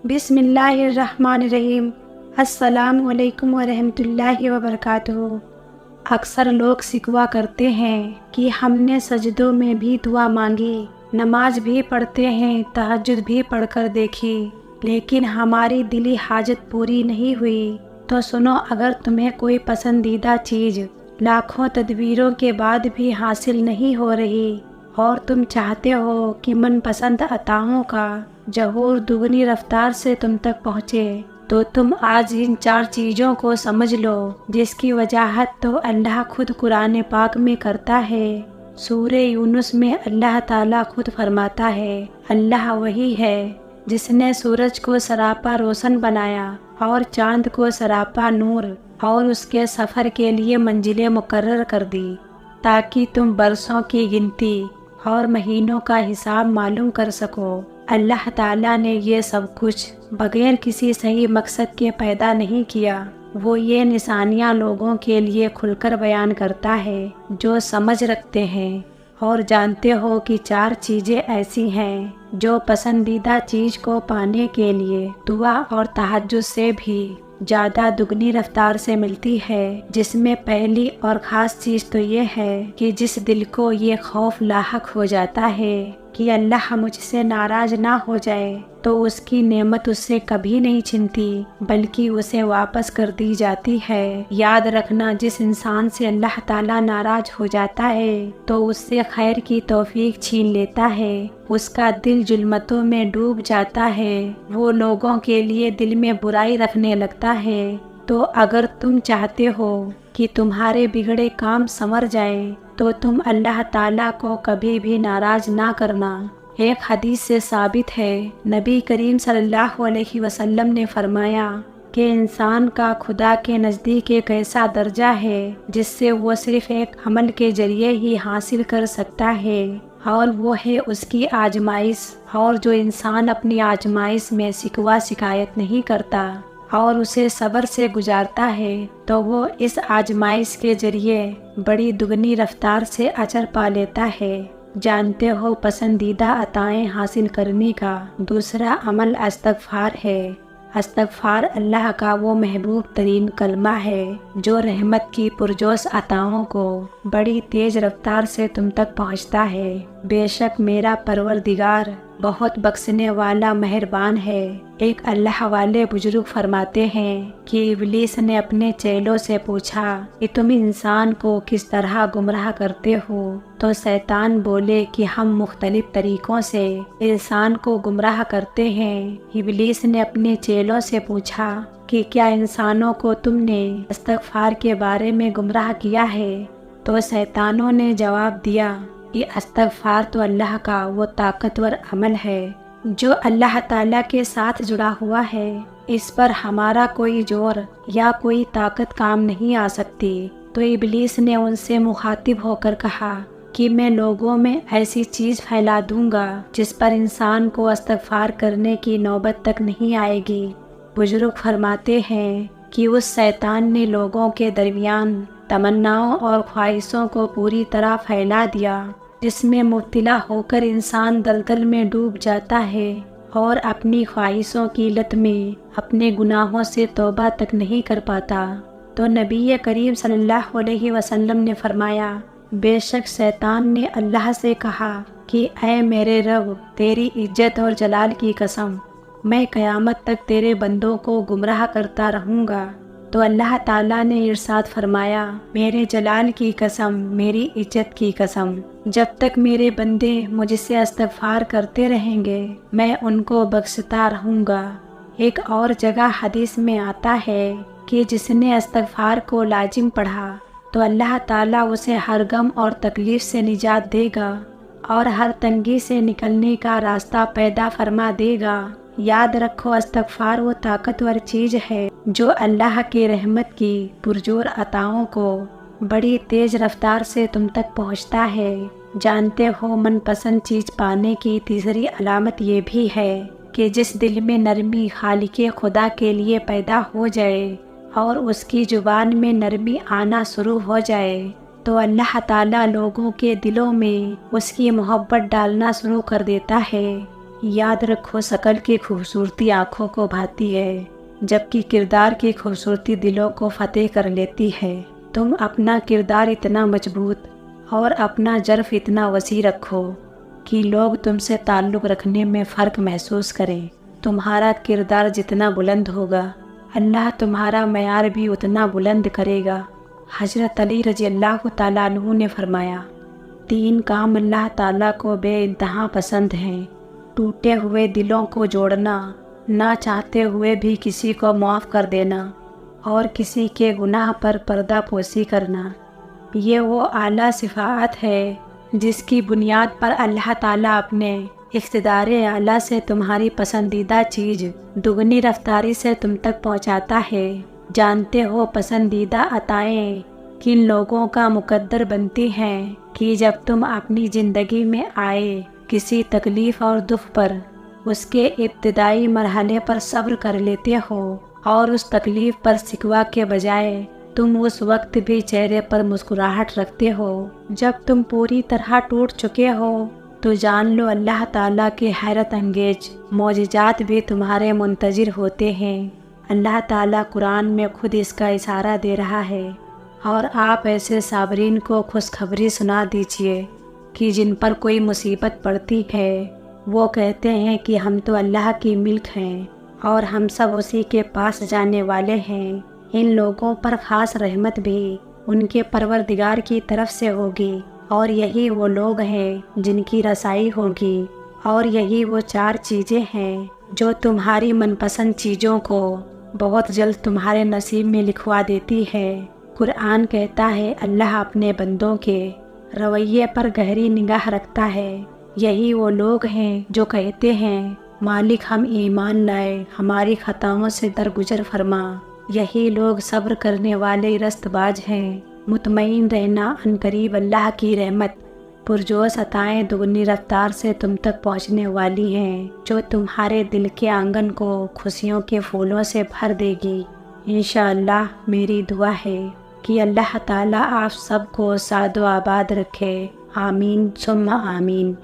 बिस्मिल्लाहिर्रहमानिर्रहीम। अस्सलामु अलैकुम वरहमतुल्लाहि वबरकातुहू। अक्सर लोग शिकवा करते हैं कि हमने सजदों में भी दुआ मांगी, नमाज भी पढ़ते हैं, तहज्जुद भी पढ़कर देखी, लेकिन हमारी दिली हाजत पूरी नहीं हुई। तो सुनो, अगर तुम्हें कोई पसंदीदा चीज़ लाखों तदबीरों के बाद भी हासिल नहीं हो रही और तुम चाहते हो कि मनपसंद अताओं का ज़हूर दुगनी रफ्तार से तुम तक पहुँचे, तो तुम आज इन 4 चीज़ों को समझ लो, जिसकी वजाहत तो अल्लाह खुद कुरान पाक में करता है। सूरे यूनुस में अल्लाह ताला खुद फरमाता है, अल्लाह वही है जिसने सूरज को सरापा रोशन बनाया और चांद को सरापा नूर और उसके सफ़र के लिए मंजिलें मुकर्रर कर दी, ताकि तुम बरसों की गिनती और महीनों का हिसाब मालूम कर सको। अल्लाह ताला ने ये सब कुछ बगैर किसी सही मकसद के पैदा नहीं किया। वो ये निशानियाँ लोगों के लिए खुलकर बयान करता है जो समझ रखते हैं और जानते हो कि 4 चीज़ें ऐसी हैं जो पसंदीदा चीज़ को पाने के लिए दुआ और तहज्जुद से भी ज़्यादा दुगनी रफ्तार से मिलती है। जिसमें पहली और ख़ास चीज़ तो ये है कि जिस दिल को ये खौफ लाहक हो जाता है कि अल्लाह मुझसे नाराज़ ना हो जाए, तो उसकी नेमत उससे कभी नहीं छिनती बल्कि उसे वापस कर दी जाती है। याद रखना, जिस इंसान से अल्लाह ताला नाराज़ हो जाता है तो उससे खैर की तौफीक छीन लेता है, उसका दिल जुल्मतों में डूब जाता है, वो लोगों के लिए दिल में बुराई रखने लगता है। तो अगर तुम चाहते हो कि तुम्हारे बिगड़े काम संवर जाएं, तो तुम अल्लाह ताला को कभी भी नाराज़ ना करना। एक हदीस से साबित है, नबी करीम सल्लल्लाहु अलैहि वसल्लम ने फरमाया कि इंसान का खुदा के नज़दीक एक ऐसा दर्जा है जिससे वो सिर्फ़ एक अमल के ज़रिए ही हासिल कर सकता है, और वो है उसकी आजमाइश। और जो इंसान अपनी आजमाइश में शिकवा शिकायत नहीं करता और उसे सब्र से गुजारता है, तो वो इस आजमाइश के ज़रिए बड़ी दुगनी रफ्तार से अजर पा लेता है। जानते हो, पसंदीदा अताएं हासिल करने का दूसरा अमल इस्तग़फ़ार है। इस्तग़फ़ार अल्लाह का वो महबूब तरीन कलमा है जो रहमत की पुरजोश अताओं को बड़ी तेज़ रफ्तार से तुम तक पहुँचता है। बेशक मेरा परवरदिगार बहुत बख्शने वाला मेहरबान है। एक अल्लाह वाले बुजुर्ग फरमाते हैं कि इब्लीस ने अपने चेलों से पूछा कि तुम इंसान को किस तरह गुमराह करते हो, तो शैतान बोले कि हम मुख्तलिफ तरीक़ों से इंसान को गुमराह करते हैं। इब्लीस ने अपने चेलों से पूछा कि क्या इंसानों को तुमने इस्तग़फ़ार के बारे में गुमराह किया है? तो शैतानों ने जवाब दिया कि इस्तग़फ़ार तो अल्लाह का वो ताकतवर अमल है जो अल्लाह ताला के साथ जुड़ा हुआ है, इस पर हमारा कोई जोर या कोई ताकत काम नहीं आ सकती। तो इब्लीस ने उनसे मुखातिब होकर कहा कि मैं लोगों में ऐसी चीज़ फैला दूंगा जिस पर इंसान को इस्तग़फ़ार करने की नौबत तक नहीं आएगी। बुजुर्ग फरमाते हैं कि उस शैतान ने लोगों के दरमियान तमन्नाओं और ख्वाहिशों को पूरी तरह फैला दिया, जिसमें मुब्तला होकर इंसान दलदल में डूब जाता है और अपनी ख्वाहिशों की लत में अपने गुनाहों से तौबा तक नहीं कर पाता। तो नबी करीम सल्लल्लाहु अलैहि वसल्लम ने फरमाया, बेशक शैतान ने अल्लाह से कहा कि ऐ मेरे रब, तेरी इज्जत और जलाल की कसम, मैं क़यामत तक तेरे बंदों को गुमराह करता रहूँगा। तो अल्लाह ताला ने इरशाद फरमाया, मेरे जलाल की कसम, मेरी इज्जत की कसम, जब तक मेरे बंदे मुझसे इस्तग़फ़ार करते रहेंगे मैं उनको बख्शता रहूँगा। एक और जगह हदीस में आता है कि जिसने इस्तग़फ़ार को लाजिम पढ़ा तो अल्लाह ताला उसे हर गम और तकलीफ़ से निजात देगा और हर तंगी से निकलने का रास्ता पैदा फरमा देगा। याद रखो, इस्तग़फ़ार वो ताकतवर चीज़ है जो अल्लाह की रहमत की पुरजोर अताओं को बड़ी तेज़ रफ्तार से तुम तक पहुँचता है। जानते हो, मनपसंद चीज़ पाने की तीसरी अलामत ये भी है कि जिस दिल में नरमी खालिक़े खुदा के लिए पैदा हो जाए और उसकी ज़ुबान में नरमी आना शुरू हो जाए, तो अल्लाह ताला लोगों के दिलों में उसकी मोहब्बत डालना शुरू कर देता है। याद रखो, शकल की खूबसूरती आँखों को भाती है, जबकि किरदार की खूबसूरती दिलों को फतेह कर लेती है। तुम अपना किरदार इतना मजबूत और अपना जर्फ इतना वसी रखो कि लोग तुमसे ताल्लुक़ रखने में फ़र्क महसूस करें। तुम्हारा किरदार जितना बुलंद होगा, अल्लाह तुम्हारा मयार भी उतना बुलंद करेगा। हज़रत अली रज़ी अल्लाह ताला अन्हु ने फरमाया, 3 काम अल्लाह ताला को बेइंतहा पसंद हैं: टूटे हुए दिलों को जोड़ना, ना चाहते हुए भी किसी को माफ़ कर देना, और किसी के गुनाह पर पर्दा पोशी करना। ये वो आला सिफ़ात है जिसकी बुनियाद पर अल्लाह ताला अपने इक़्तिदार आला से तुम्हारी पसंदीदा चीज़ दुगनी रफ्तारी से तुम तक पहुंचाता है। जानते हो पसंदीदा अताएं किन लोगों का मुकद्दर बनती हैं कि जब तुम अपनी ज़िंदगी में आए किसी तकलीफ़ और दुख पर उसके इब्तिदाई मरहले पर सब्र कर लेते हो, और उस तकलीफ़ पर शिकवा के बजाय तुम उस वक्त भी चेहरे पर मुस्कुराहट रखते हो जब तुम पूरी तरह टूट चुके हो, तो जान लो अल्लाह ताला के हैरत अंगेज मौजिज़ात भी तुम्हारे मुंतज़िर होते हैं। अल्लाह ताला कुरान में खुद इसका इशारा दे रहा है, और आप ऐसे साबरीन को खुशखबरी सुना दीजिए कि जिन पर कोई मुसीबत पड़ती है वो कहते हैं कि हम तो अल्लाह की मिल्क हैं और हम सब उसी के पास जाने वाले हैं। इन लोगों पर ख़ास रहमत भी उनके परवरदिगार की तरफ से होगी, और यही वो लोग हैं जिनकी रसाई होगी। और यही वो 4 चीज़ें हैं जो तुम्हारी मनपसंद चीज़ों को बहुत जल्द तुम्हारे नसीब में लिखवा देती है। कुरान कहता है, अल्लाह अपने बंदों के रवैये पर गहरी निगाह रखता है। यही वो लोग हैं जो कहते हैं, मालिक हम ईमान लाए, हमारी खताओं से दरगुजर फरमा। यही लोग सब्र करने वाले रस्तबाज हैं। मुतमईन रहना, अनकरीब अल्लाह की रहमत पुरजोश अताएं दुगनी रफ्तार से तुम तक पहुंचने वाली हैं, जो तुम्हारे दिल के आंगन को खुशियों के फूलों से भर देगी। इंशाअल्लाह मेरी दुआ है कि अल्लाह ताला आप सबको सादो आबाद रखे। आमीन सुम्मा आमीन।